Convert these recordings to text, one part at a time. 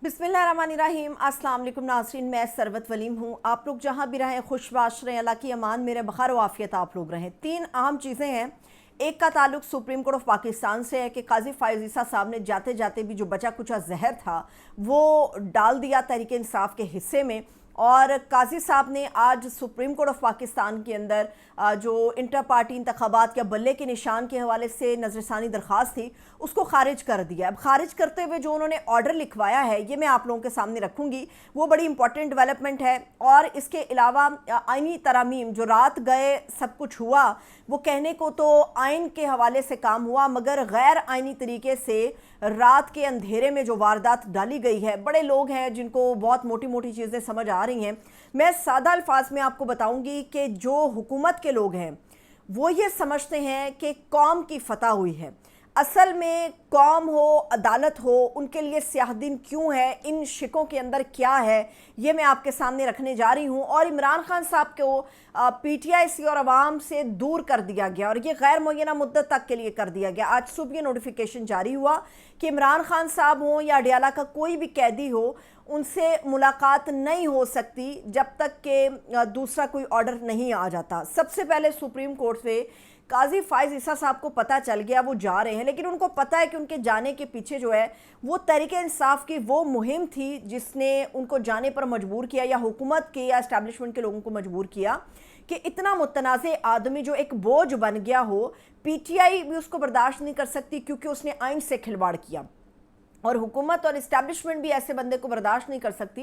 बिस्मिल्लाहिर्रहमानिर्रहीम। अस्सलाम वालेकुम नाज़रीन, मैं सरवत वलीम हूँ। आप लोग जहाँ भी रहें खुशबाश रहें, अल्लाह की अमान मेरे बखार व आफियत आप लोग रहें। तीन अहम चीज़ें हैं। एक का ताल्लुक सुप्रीम कोर्ट ऑफ पाकिस्तान से है कि काजी फ़ाइज़ ईसा साहब ने जाते जाते भी जो बचा कुचा जहर था वो डाल दिया तहरीक इंसाफ के हिस्से में। और काजी साहब ने आज सुप्रीम कोर्ट ऑफ पाकिस्तान के अंदर जो इंटर पार्टी इंतखाबात या बल्ले के निशान के हवाले से नजरसानी दरख्वास्त थी उसको खारिज कर दिया। अब खारिज करते हुए जो उन्होंने ऑर्डर लिखवाया है ये मैं आप लोगों के सामने रखूंगी, वो बड़ी इंपॉर्टेंट डेवलपमेंट है। और इसके अलावा आइनी तरामीम जो रात गए सब कुछ हुआ, वो कहने को तो आइन के हवाले से काम हुआ मगर गैर आइनी तरीके से रात के अंधेरे में जो वारदात डाली गई है, बड़े लोग हैं जिनको बहुत मोटी मोटी चीज़ें समझ आ रही हैं। मैं सादा अल्फाज में आपको बताऊंगी कि जो हुकूमत के लोग हैं वो ये समझते हैं कि कौम की फतह हुई है। असल में कौम हो, अदालत हो, उनके लिए स्याह दिन क्यों है, इन शिकों के अंदर क्या है, ये मैं आपके सामने रखने जा रही हूँ। और इमरान खान साहब को पीटीआई से और आवाम से दूर कर दिया गया और ये गैर मुय्यना मुद्दत तक के लिए कर दिया गया। आज सुबह ये नोटिफिकेशन जारी हुआ कि इमरान खान साहब हो या अडियाला का कोई भी कैदी हो, उनसे मुलाकात नहीं हो सकती जब तक कि दूसरा कोई ऑर्डर नहीं आ जाता। सबसे पहले सुप्रीम कोर्ट से काजी फ़ाइज़ ईसा साहब को पता चल गया वो जा रहे हैं, लेकिन उनको पता है कि उनके जाने के पीछे जो है वो तहरीक इंसाफ की वो मुहिम थी जिसने उनको जाने पर मजबूर किया, या हुकूमत के या एस्टैब्लिशमेंट के लोगों को मजबूर किया कि इतना मुतनाज़े आदमी जो एक बोझ बन गया हो, पीटीआई भी उसको बर्दाश्त नहीं कर सकती क्योंकि उसने आइन से खिलवाड़ किया। और हुकूमत और इस्टेब्लिशमेंट भी ऐसे बंदे को बर्दाश्त नहीं कर सकती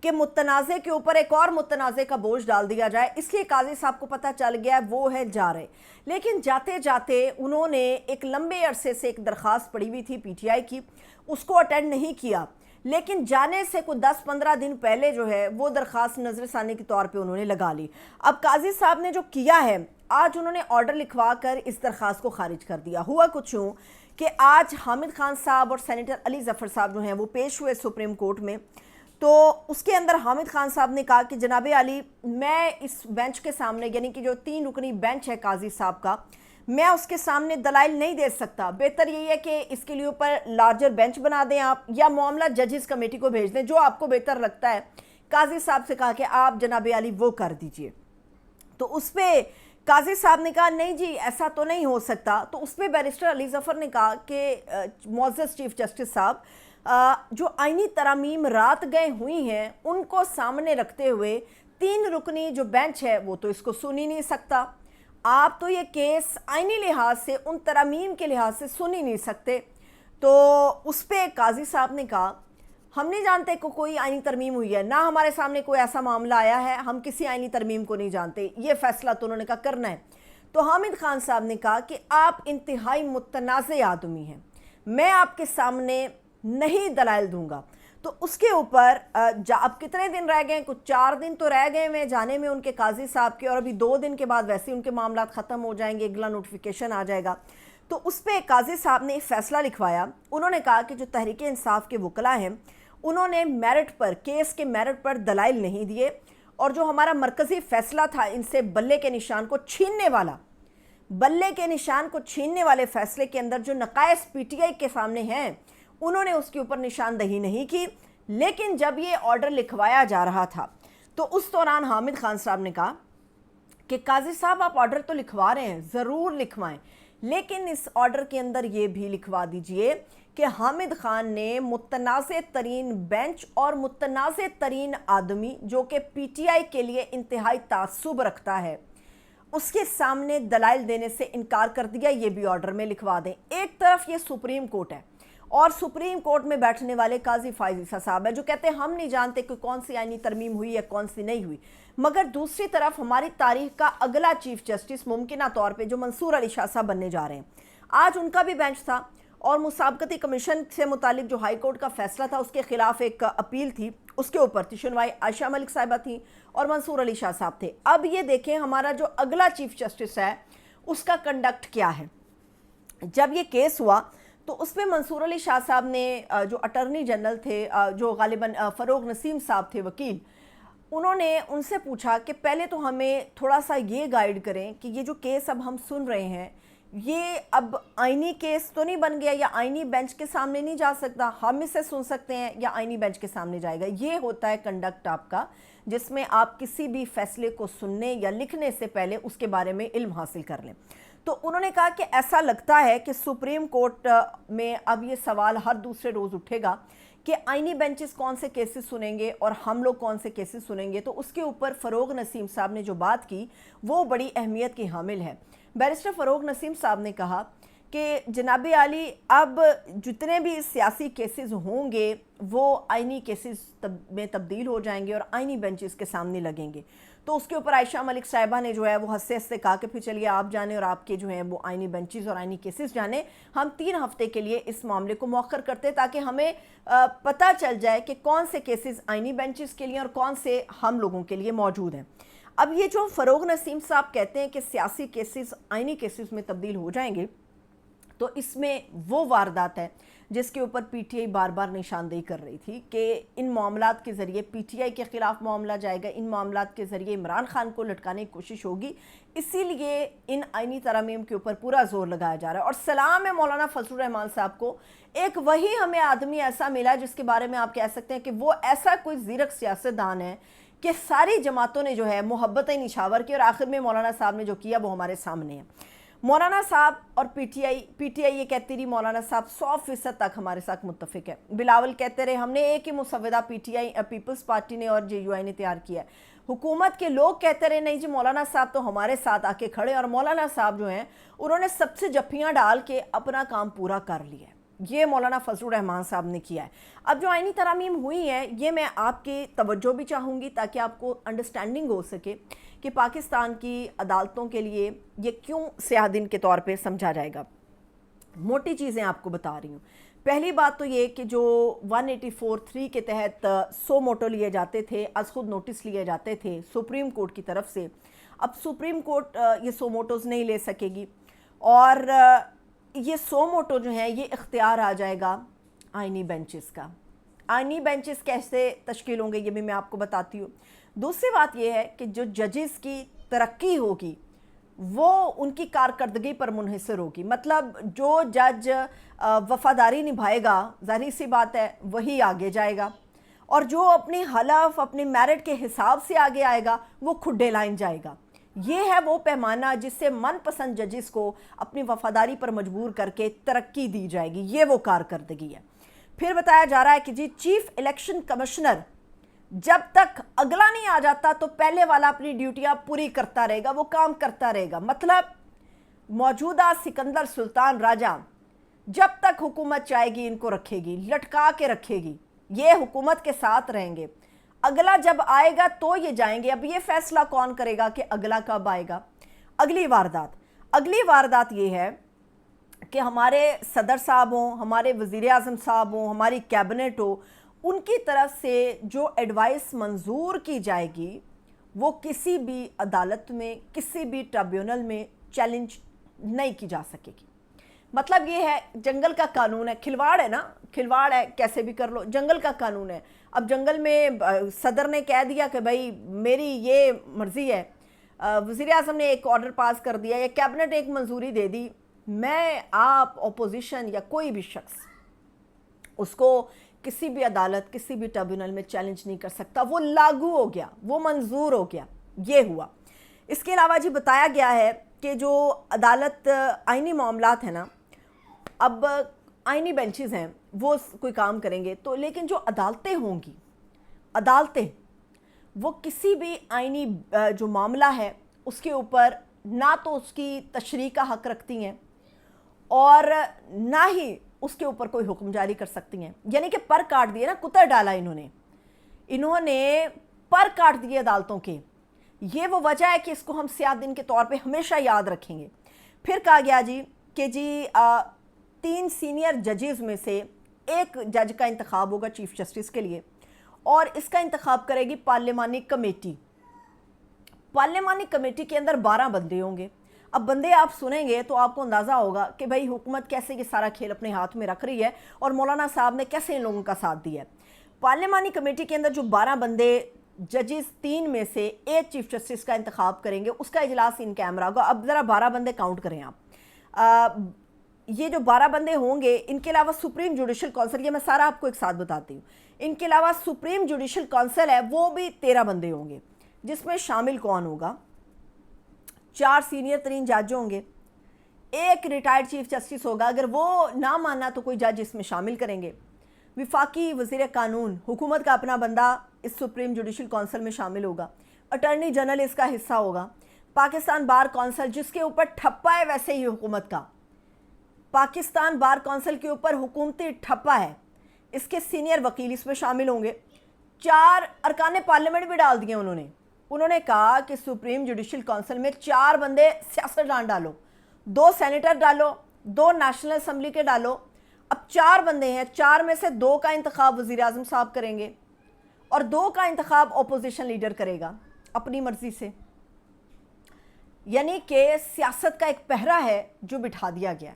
कि मुतनाज़े के ऊपर एक और मुतनाज़े का बोझ डाल दिया जाए। इसलिए काजी साहब को पता चल गया वो है जा रहे। लेकिन जाते जाते उन्होंने एक लंबे अरसे से एक दरख्वास्त पड़ी हुई थी पीटीआई की, उसको अटेंड नहीं किया। लेकिन जाने से कुछ 10-15 दिन पहले जो है वो दरख्वास्त नजरसानी के तौर पे उन्होंने लगा ली। अब काजी साहब ने जो किया है, आज उन्होंने ऑर्डर लिखवा कर इस दरख्वास्त को खारिज कर दिया। हुआ कुछ यूँ कि आज हामिद खान साहब और सेनेटर अली ज़फ़र साहब जो हैं वो पेश हुए सुप्रीम कोर्ट में। तो उसके अंदर हामिद खान साहब ने कहा कि जनाब अली, मैं इस बेंच के सामने, यानी कि जो 3 रुकनी बेंच है काजी साहब का, मैं उसके सामने दलाइल नहीं दे सकता। बेहतर यही है कि इसके लिए ऊपर लार्जर बेंच बना दें आप, या मामला जजेस कमेटी को भेज दें, जो आपको बेहतर लगता है। काजी साहब से कहा कि आप जनाब अली वो कर दीजिए। तो उस पर काजी साहब ने कहा नहीं जी ऐसा तो नहीं हो सकता। तो उस पर बैरिस्टर अली ज़फ़र ने कहा कि मुअज़्ज़ज़ चीफ जस्टिस साहब, जो आइनी तरामीम रात गए हुई हैं उनको सामने रखते हुए 3 रुकनी जो बेंच है वो तो इसको सुन ही नहीं सकता। आप तो ये केस आइनी लिहाज से, उन तरामीम के लिहाज से सुन ही नहीं सकते। तो उस पर काजी साहब ने कहा हम नहीं जानते को कोई आइनी तरमीम हुई है, ना हमारे सामने कोई ऐसा मामला आया है, हम किसी आइनी तरमीम को नहीं जानते, ये फैसला तो उन्होंने कहा करना है। तो हामिद खान साहब ने कहा कि आप इंतहाई मुतनाज़े आदमी हैं, मैं आपके सामने नहीं दलाइल दूंगा। तो उसके ऊपर अब कितने दिन रह गए, कुछ 4 दिन तो रह गए हैं जाने में उनके काजी साहब के, और अभी 2 दिन के बाद वैसे उनके मामला ख़त्म हो जाएंगे, अगला नोटिफिकेशन आ जाएगा। तो उस पर काजी साहब ने एक फ़ैसला लिखवाया। उन्होंने कहा कि जो तहरीक इंसाफ के वकला हैं उन्होंने मेरिट पर, केस के मेरिट पर दलाइल नहीं दिए, और जो हमारा मरकज़ी फ़ैसला था इनसे बल्ले के निशान को छीनने वाला, बल्ले के निशान को छीनने वाले फ़ैसले के अंदर जो नकाइस पीटीआई के सामने हैं उन्होंने उसके ऊपर निशानदही नहीं की। लेकिन जब ये ऑर्डर लिखवाया जा रहा था तो उस दौरान हामिद खान साहब ने कहा कि काजी साहब आप ऑर्डर तो लिखवा रहे हैं, ज़रूर लिखवाएं, लेकिन इस ऑर्डर के अंदर ये भी लिखवा दीजिए कि हामिद खान ने मुतनाज़े तरीन बेंच और मुतनाज़े तरीन आदमी जो कि पीटीआई के लिए इंतहाई तासुब रखता है उसके सामने दलाइल देने से इनकार कर दिया। ये भी ऑर्डर में लिखवा दें। एक तरफ ये सुप्रीम कोर्ट है और सुप्रीम कोर्ट में बैठने वाले काजी फ़ाइज़ ईसा साहब है जो कहते हैं हम नहीं जानते कि कौन सी आइनी तरमीम हुई है कौन सी नहीं हुई। मगर दूसरी तरफ हमारी तारीख का अगला चीफ जस्टिस मुमकिना तौर पे जो मंसूर अली शाह साहब बनने जा रहे हैं, आज उनका भी बेंच था और मुसाबकती कमीशन से मुतालिक जो हाई कोर्ट का फैसला था उसके खिलाफ एक अपील थी, उसके ऊपर थी सुनवाई, आयशा मलिक साहिबा थी और मंसूर अली शाह साहब थे। अब ये देखें हमारा जो अगला चीफ जस्टिस है उसका कंडक्ट क्या है। जब ये केस हुआ तो उसमें मंसूर अली शाह साहब ने, जो अटर्नी जनरल थे, जो गालिबन फ़रोग नसीम साहब थे वकील, उन्होंने उनसे पूछा कि पहले तो हमें थोड़ा सा ये गाइड करें कि ये जो केस अब हम सुन रहे हैं یہ اب آئینی کیس تو نہیں بن گیا یا آئینی بینچ کے سامنے نہیں جا سکتا، ہم اسے سن سکتے ہیں یا آئینی بینچ کے سامنے جائے گا. یہ ہوتا ہے کنڈکٹ آپ کا، جس میں آپ کسی بھی فیصلے کو سننے یا لکھنے سے پہلے اس کے بارے میں علم حاصل کر لیں. تو انہوں نے کہا کہ ایسا لگتا ہے کہ سپریم کورٹ میں اب یہ سوال ہر دوسرے روز اٹھے گا کہ آئینی بینچز کون سے کیسز سنیں گے اور ہم لوگ کون سے کیسز سنیں گے. تو اس کے اوپر فروغ نسیم صاحب نے جو بات کی وہ بڑی اہمیت کی حامل ہے. بیرسٹر فروغ نسیم صاحب نے کہا کہ جناب عالی اب جتنے بھی سیاسی کیسز ہوں گے وہ آئینی کیسز میں تبدیل ہو جائیں گے اور آئینی بینچز کے سامنے لگیں گے. تو اس کے اوپر عائشہ ملک صاحبہ نے جو ہے وہ ہنستے ہنستے کہا کہ پھر چلیے آپ جانیں اور آپ کے جو ہیں وہ آئینی بینچز اور آئینی کیسز جانیں. ہم 3 ہفتے کے لیے اس معاملے کو مؤخر کرتے تاکہ ہمیں پتہ چل جائے کہ کون سے کیسز آئینی بینچز کے لیے اور کون سے ہم لوگوں کے لیے موجود ہیں. اب یہ جو فروغ نسیم صاحب کہتے ہیں کہ سیاسی کیسز آئینی کیسز میں تبدیل ہو جائیں گے، تو اس میں وہ واردات ہے جس کے اوپر پی ٹی آئی بار بار نشاندہی کر رہی تھی کہ ان معاملات کے ذریعے پی ٹی آئی کے خلاف معاملہ جائے گا، ان معاملات کے ذریعے عمران خان کو لٹکانے کی کوشش ہوگی. اسی لیے ان آئینی ترامیم کے اوپر پورا زور لگایا جا رہا ہے. اور سلام ہے مولانا فضل الرحمان صاحب کو، ایک وہی ہمیں آدمی ایسا ملا جس کے بارے میں آپ کہہ سکتے ہیں کہ وہ ایسا کوئی زیرک سیاستدان ہے کہ ساری جماعتوں نے جو ہے محبتیں نشاور کی اور آخر میں مولانا صاحب نے جو کیا وہ ہمارے سامنے ہے. مولانا صاحب اور پی ٹی آئی یہ کہتی رہی مولانا صاحب 100% تک ہمارے ساتھ متفق ہے. بلاول کہتے رہے ہم نے ایک ہی مسودہ P T I Peoples Party نے اور جے یو آئی نے تیار کیا ہے. حکومت کے لوگ کہتے رہے نہیں جی مولانا صاحب تو ہمارے ساتھ آ کے کھڑے، اور مولانا صاحب جو ہیں انہوں نے سب سے جفیاں ڈال کے اپنا کام پورا کر لیا ہے. یہ مولانا فضل الرحمان صاحب نے کیا ہے. اب جو آئینی ترامیم ہوئی ہیں یہ میں آپ کی توجہ بھی چاہوں گی تاکہ آپ کو انڈرسٹینڈنگ ہو سکے کہ پاکستان کی عدالتوں کے لیے یہ کیوں سیاہ دن کے طور پہ سمجھا جائے گا. موٹی چیزیں آپ کو بتا رہی ہوں. پہلی بات تو یہ کہ جو 184(3) کے تحت 100 موٹو لیے جاتے تھے، از خود نوٹس لیے جاتے تھے سپریم کورٹ کی طرف سے، اب سپریم کورٹ یہ 100 موٹوز نہیں لے سکے گی اور یہ 100 موٹو جو ہیں یہ اختیار آ جائے گا آئینی بینچز کا. آئینی بینچز کیسے تشکیل ہوں گے یہ بھی میں آپ کو بتاتی ہوں. دوسری بات یہ ہے کہ جو ججز کی ترقی ہوگی وہ ان کی کارکردگی پر منحصر ہوگی. مطلب جو جج وفاداری نبھائے گا ظاہری سی بات ہے وہی آگے جائے گا، اور جو اپنی حلف اپنی میرٹ کے حساب سے آگے آئے گا وہ کھڈے لائن جائے گا. یہ ہے وہ پیمانہ جس سے من پسند ججز کو اپنی وفاداری پر مجبور کر کے ترقی دی جائے گی. یہ وہ کارکردگی ہے. پھر بتایا جا رہا ہے کہ جی چیف الیکشن کمشنر جب تک اگلا نہیں آ جاتا تو پہلے والا اپنی ڈیوٹیاں پوری کرتا رہے گا، وہ کام کرتا رہے گا. مطلب موجودہ سکندر سلطان راجہ جب تک حکومت چاہے گی ان کو رکھے گی، لٹکا کے رکھے گی، یہ حکومت کے ساتھ رہیں گے. اگلا جب آئے گا تو یہ جائیں گے. اب یہ فیصلہ کون کرے گا کہ اگلا کب آئے گا؟ اگلی واردات یہ ہے کہ ہمارے صدر صاحب ہوں، ہمارے وزیر اعظم صاحب ہوں، ہماری کیبنٹ ہو، ان کی طرف سے جو ایڈوائس منظور کی جائے گی وہ کسی بھی عدالت میں کسی بھی ٹریبیونل میں چیلنج نہیں کی جا سکے گی. مطلب یہ ہے جنگل کا قانون ہے، کھلواڑ ہے نا، کھلواڑ ہے کیسے بھی کر لو، جنگل کا قانون ہے. اب جنگل میں صدر نے کہہ دیا کہ بھائی میری یہ مرضی ہے، وزیر اعظم نے ایک آرڈر پاس کر دیا یا کیبنٹ ایک منظوری دے دی، میں آپ اپوزیشن یا کوئی بھی شخص اس کو کسی بھی عدالت کسی بھی ٹریبیونل میں چیلنج نہیں کر سکتا. وہ لاگو ہو گیا، وہ منظور ہو گیا. یہ ہوا. اس کے علاوہ جی بتایا گیا ہے کہ جو عدالت آئینی معاملات ہیں نا، اب آئینی بینچز ہیں وہ کوئی کام کریں گے تو، لیکن جو عدالتیں ہوں گی، عدالتیں وہ کسی بھی آئینی جو معاملہ ہے اس کے اوپر نہ تو اس کی تشریح کا حق رکھتی ہیں اور نہ ہی اس کے اوپر کوئی حکم جاری کر سکتی ہیں. یعنی کہ پر کاٹ دیے نا، کتر ڈالا انہوں نے پر کاٹ دیے عدالتوں کے. یہ وہ وجہ ہے کہ اس کو ہم سیاہ دن کے طور پہ ہمیشہ یاد رکھیں گے. پھر کہا گیا جی کہ جی 3 سینئر ججز میں سے ایک جج کا انتخاب ہوگا چیف جسٹس کے لیے، اور اس کا انتخاب کرے گی پارلیمانی کمیٹی. پارلیمانی کمیٹی کے اندر 12 بندے ہوں گے. اب بندے آپ سنیں گے تو آپ کو اندازہ ہوگا کہ بھائی حکومت کیسے یہ سارا کھیل اپنے ہاتھ میں رکھ رہی ہے اور مولانا صاحب نے کیسے ان لوگوں کا ساتھ دیا ہے. پارلیمانی کمیٹی کے اندر جو 12 بندے ججز 3 میں سے ایک چیف جسٹس کا انتخاب کریں گے، اس کا اجلاس ان کیمرہ ہوگا. اب ذرا 12 بندے کاؤنٹ کریں آپ. ये जो 12 बंदे होंगे, इनके अलावा सुप्रीम जुडिशल काउंसिल, ये मैं सारा आपको एक साथ बताती हूँ, इनके अलावा सुप्रीम जुडिशल काउंसिल है वो भी 13 बंदे होंगे, जिसमें शामिल कौन होगा? 4 सीनियर तरीन जज होंगे, एक रिटायर्ड चीफ जस्टिस होगा, अगर वो ना माना तो कोई जज इसमें शामिल करेंगे। विफाकी वज़ीर कानून, हुकूमत का अपना बंदा इस सुप्रीम जुडिशल काउंसिल में शामिल होगा। अटॉर्नी जनरल इसका हिस्सा होगा। पाकिस्तान बार काउंसिल, जिसके ऊपर ठप्पा है वैसे ही हुकूमत का, पाकिस्तान बार काउंसिल के ऊपर हुकूमती ठप्पा है, इसके सीनियर वकील इसमें शामिल होंगे। 4 अरकान पार्लियामेंट भी डाल दिए उन्होंने कहा कि सुप्रीम जुडिशल काउंसिल में 4 बंदे सियासतदान डालो, 2 सेनेटर डालो, 2 नेशनल असम्बली के डालो। अब 4 बंदे हैं, 4 में से 2 का इंतखाब वज़ीर आज़म साहब करेंगे और 2 का इंतखाब अपोजिशन लीडर करेगा अपनी मर्जी से। यानी कि सियासत का एक पहरा है जो बिठा दिया गया,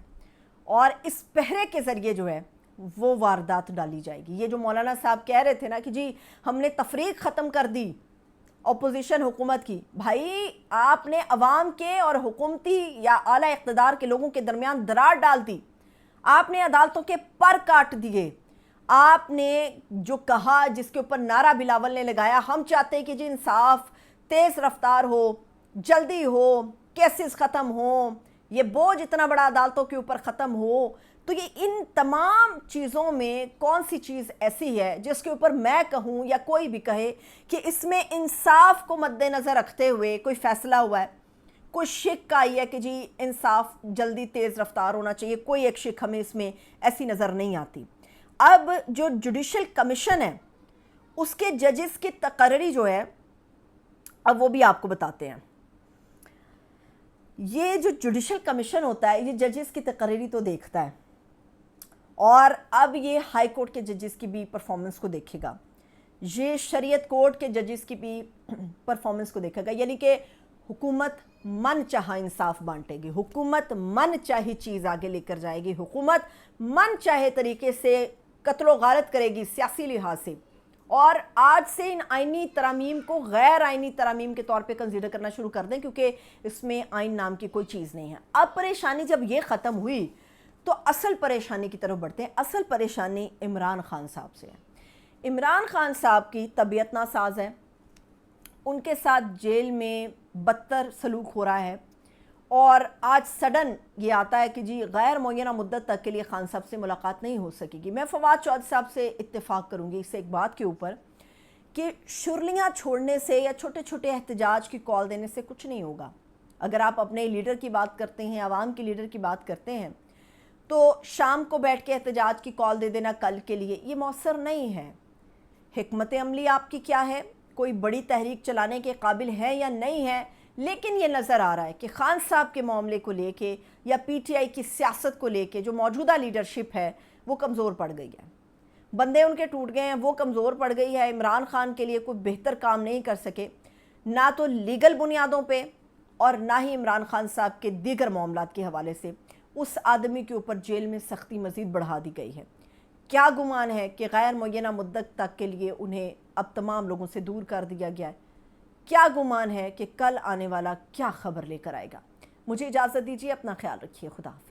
और इस पहरे के ज़रिए जो है वो वारदात डाली जाएगी। ये जो मौलाना साहब कह रहे थे ना कि जी हमने तफरीक ख़त्म कर दी अपोजिशन हुकूमत की, भाई आपने अवाम के और हुकूमती या आला इक़्तिदार के लोगों के दरमियान दरार डाल दी, आपने अदालतों के पर काट दिए, आपने जो कहा, जिसके ऊपर नारा बिलावल ने लगाया, हम चाहते हैं कि जी इंसाफ तेज़ रफ्तार हो, जल्दी हो, केसेस ख़त्म हो, ये बोझ इतना बड़ा अदालतों के ऊपर ख़त्म हो, तो ये इन तमाम चीज़ों में कौन सी चीज़ ऐसी है जिसके ऊपर मैं कहूँ या कोई भी कहे कि इसमें इंसाफ को मद्देनज़र रखते हुए कोई फ़ैसला हुआ है, कोई शिक आई है कि जी इंसाफ जल्दी तेज़ रफ्तार होना चाहिए, कोई एक शिक हमें इसमें ऐसी नज़र नहीं आती। अब जो जुडिशल कमीशन है उसके जजेस की तकर्री जो है, अब वो भी आपको बताते हैं। ये जो जुडिशल कमीशन होता है ये जजेस की तकर्री तो देखता है, और अब ये हाई कोर्ट के जजेस की भी परफॉर्मेंस को देखेगा, ये शरीयत कोर्ट के जजेस की भी परफॉर्मेंस को देखेगा। यानी कि हुकूमत मन चाहा इंसाफ बांटेगी, हुकूमत मन चाही चीज़ आगे लेकर जाएगी, हुकूमत मन चाहे तरीके से कत्लो गारत करेगी सियासी लिहाज से, और आज से इन आइनी तरामीम को गैर आइनी तरामीम के तौर पे कंसीडर करना शुरू कर दें, क्योंकि इसमें आइन नाम की कोई चीज़ नहीं है। अब परेशानी जब ये ख़त्म हुई तो असल परेशानी की तरफ बढ़ते हैं। असल परेशानी इमरान खान साहब से है। इमरान खान साहब की तबीयत नासाज है, उनके साथ जेल में बदतर सलूक हो रहा है, और आज सडन ये आता है कि जी गैर मुअय्यना मुद्दत तक के लिए खान साहब से मुलाकात नहीं हो सकेगी। मैं फवाद चौधरी साहब से इत्तेफाक करूँगी इससे एक बात के ऊपर कि शुरलियाँ छोड़ने से या छोटे छोटे एहतजाज की कॉल देने से कुछ नहीं होगा। अगर आप अपने लीडर की बात करते हैं, आवाम के लीडर की बात करते हैं, तो शाम को बैठ के एहतजाज की कॉल दे देना कल के लिए, ये मौसर नहीं है। हिकमत अमली आपकी क्या है, कोई बड़ी तहरीक चलाने के काबिल है या नहीं है, लेकिन ये नज़र आ रहा है कि खान साहब के मामले को लेके या पीटीआई की सियासत को लेके जो मौजूदा लीडरशिप है वो कमज़ोर पड़ गई है, बंदे उनके टूट गए हैं, वो कमज़ोर पड़ गई है। इमरान खान के लिए कोई बेहतर काम नहीं कर सके, ना तो लीगल बुनियादों पे और ना ही इमरान खान साहब के दीगर मामलात के हवाले से उस आदमी के ऊपर जेल में सख्ती मज़ीद बढ़ा दी गई है। क्या गुमान है कि गैर मुअय्यना मुद्दत तक के लिए उन्हें अब तमाम लोगों से दूर कर दिया गया है। क्या गुमान है कि कल आने वाला क्या खबर लेकर आएगा। मुझे इजाज़त दीजिए, अपना ख्याल रखिए, खुदा हाफ़िज़।